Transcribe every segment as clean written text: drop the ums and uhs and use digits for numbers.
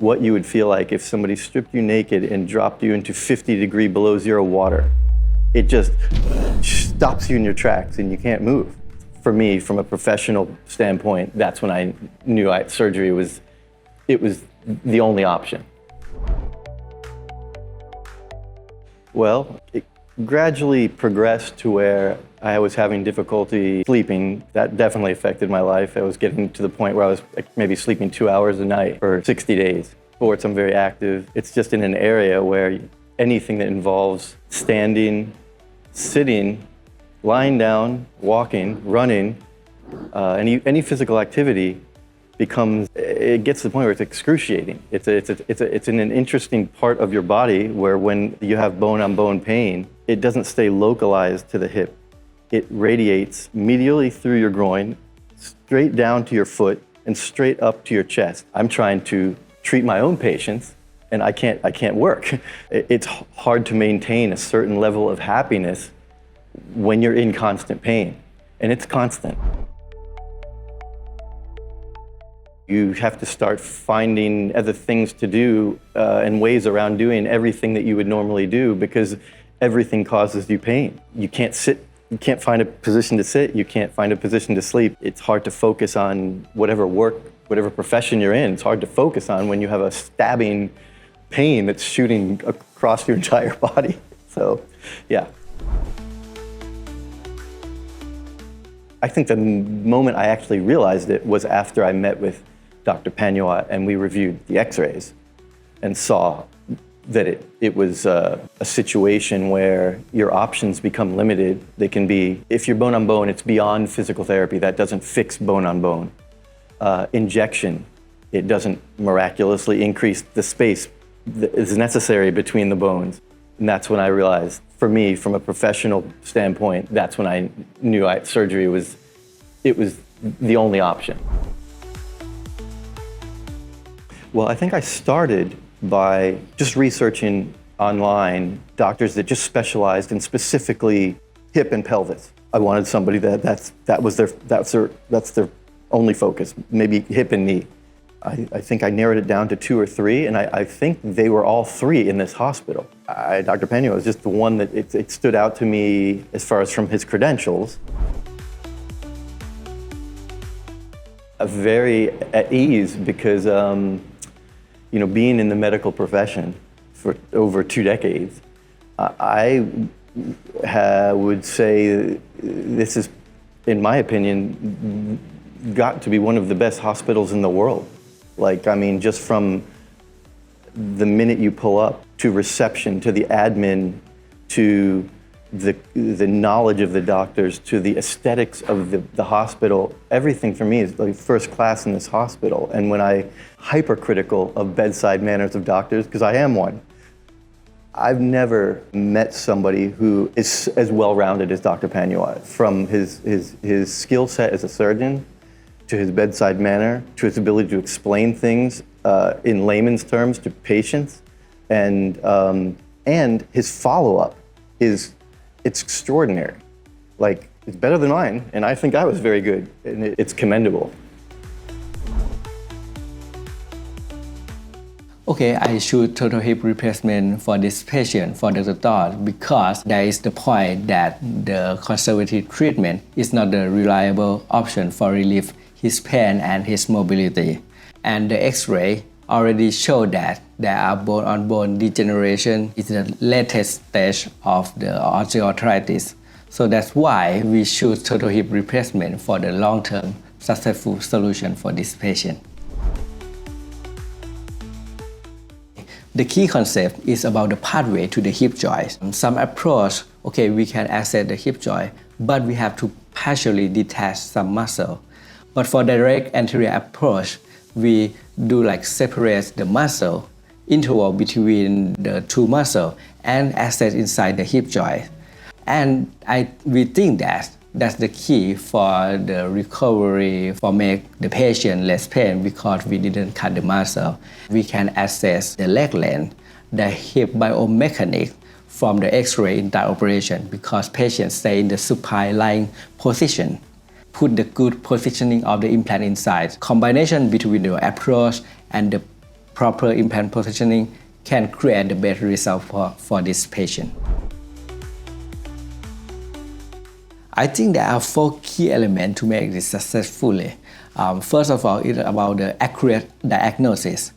what you would feel like if somebody stripped you naked and dropped you into 50-degree below zero water. It just stops you in your tracks and you can't move. For me, from a professional standpoint, that's when I knew surgery was the only option. Well, it gradually progressed to where I was having difficulty sleeping. That definitely affected my life. I was getting to the point where I was maybe sleeping 2 hours a night for 60 days. Sports, I'm very active. It's just in an area where anything that involves standing, sitting, lying down, walking, running, any physical activity it gets to the point where it's excruciating. It's in an interesting part of your body where when you have bone-on-bone pain, it doesn't stay localized to the hip. It radiates medially through your groin, straight down to your foot, and straight up to your chest. I'm trying to treat my own patients, and I can't work. It's hard to maintain a certain level of happiness when you're in constant pain, and it's constant. You have to start finding other things to do and ways around doing everything that you would normally do because everything causes you pain. You can't sit, you can't find a position to sit, you can't find a position to sleep. It's hard to focus on whatever work, whatever profession you're in. It's hard to focus on when you have a stabbing pain that's shooting across your entire body. So, yeah. I think the moment I actually realized it was after I met with Dr. Panyawat and we reviewed the x-rays and saw that it was a situation where your options become limited. They can be, if you're bone on bone, it's beyond physical therapy. That doesn't fix bone on bone. Injection, it doesn't miraculously increase the space that is necessary between the bones. And that's when I realized, for me, from a professional standpoint, that's when I knew surgery was the only option. Well, I think I started by just researching online doctors that just specialized in specifically hip and pelvis. I wanted somebody that's their only focus, maybe hip and knee. I think I narrowed it down to 2 or 3, and I think they were all 3 in this hospital. Dr. Panyawat was just the one that it stood out to me as far as from his credentials. Very at ease because, being in the medical profession for over 2 decades, I would say this is, in my opinion, got to be one of the best hospitals in the world. Just from the minute you pull up to reception, to the admin, to the knowledge of the doctors, to the aesthetics of the hospital, everything for me is like first class in this hospital. And when I hypercritical of bedside manners of doctors, because I am one, I've never met somebody who is as well-rounded as Dr. Panyawat, from his skill set as a surgeon, to his bedside manner, to his ability to explain things in layman's terms to patients, and his follow-up it's extraordinary. It's better than mine, and I think I was very good, and it's commendable. Okay, I choose total hip replacement for this patient, for Dr. Todd, because there is the point that the conservative treatment is not the reliable option for relief his pain and his mobility. And the X-ray already showed that there are bone-on-bone degeneration is the latest stage of the osteoarthritis. So that's why we choose total hip replacement for the long-term successful solution for this patient. The key concept is about the pathway to the hip joint. Some approach, we can access the hip joint, but we have to partially detach some muscle. But for direct anterior approach, we do separate the muscle interval between the 2 muscles and access inside the hip joint. And we think that's the key for the recovery, for make the patient less pain because we didn't cut the muscle. We can access the leg length, the hip biomechanics from the X-ray in that operation because patients stay in the supine lying position. Put the good positioning of the implant inside. Combination between the approach and the proper implant positioning can create the better result for this patient. I think there are 4 key elements to make this successfully. First of all, it's about the accurate diagnosis.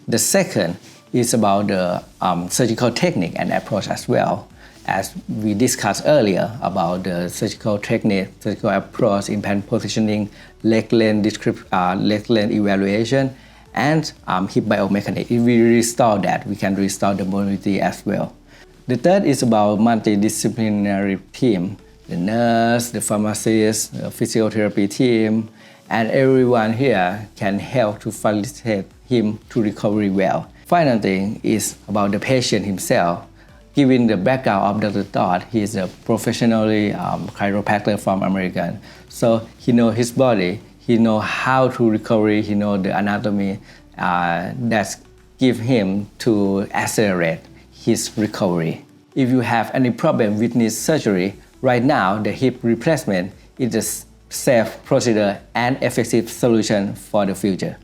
The second is about the surgical technique and approach as well. As we discussed earlier about the surgical technique, surgical approach, implant positioning, leg length evaluation, and hip biomechanics. If we restore that, we can restore the mobility as well. The third is about multidisciplinary team. The nurse, the pharmacist, the physiotherapy team, and everyone here can help to facilitate him to recover well. Final thing is about the patient himself. Given the background of Dr. Todd, he is a professionally chiropractor from American. So he knows his body, he knows how to recover, he knows the anatomy that give him to accelerate his recovery. If you have any problem with knee surgery, right now the hip replacement is a safe procedure and effective solution for the future.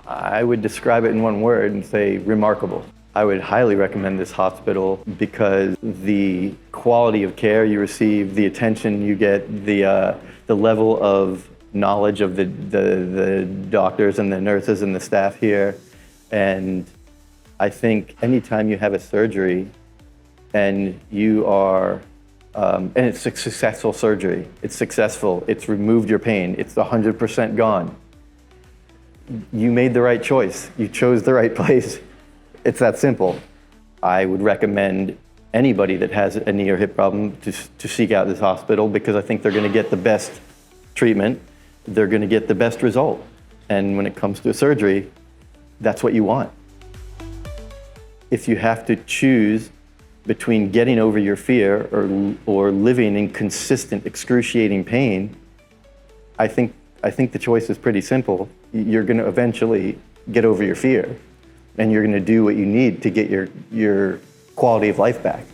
I would describe it in one word and say remarkable. I would highly recommend this hospital because the quality of care you receive, the attention you get, the level of knowledge of the doctors and the nurses and the staff here. And I think anytime you have a surgery and you are, and it's a successful surgery, it's successful, it's removed your pain, it's 100% gone. You made the right choice. You chose the right place. It's that simple. I would recommend anybody that has a knee or hip problem to seek out this hospital because I think they're going to get the best treatment. They're going to get the best result. And when it comes to a surgery, that's what you want. If you have to choose between getting over your fear or living in consistent, excruciating pain, I think the choice is pretty simple. You're going to eventually get over your fear, and you're going to do what you need to get your quality of life back.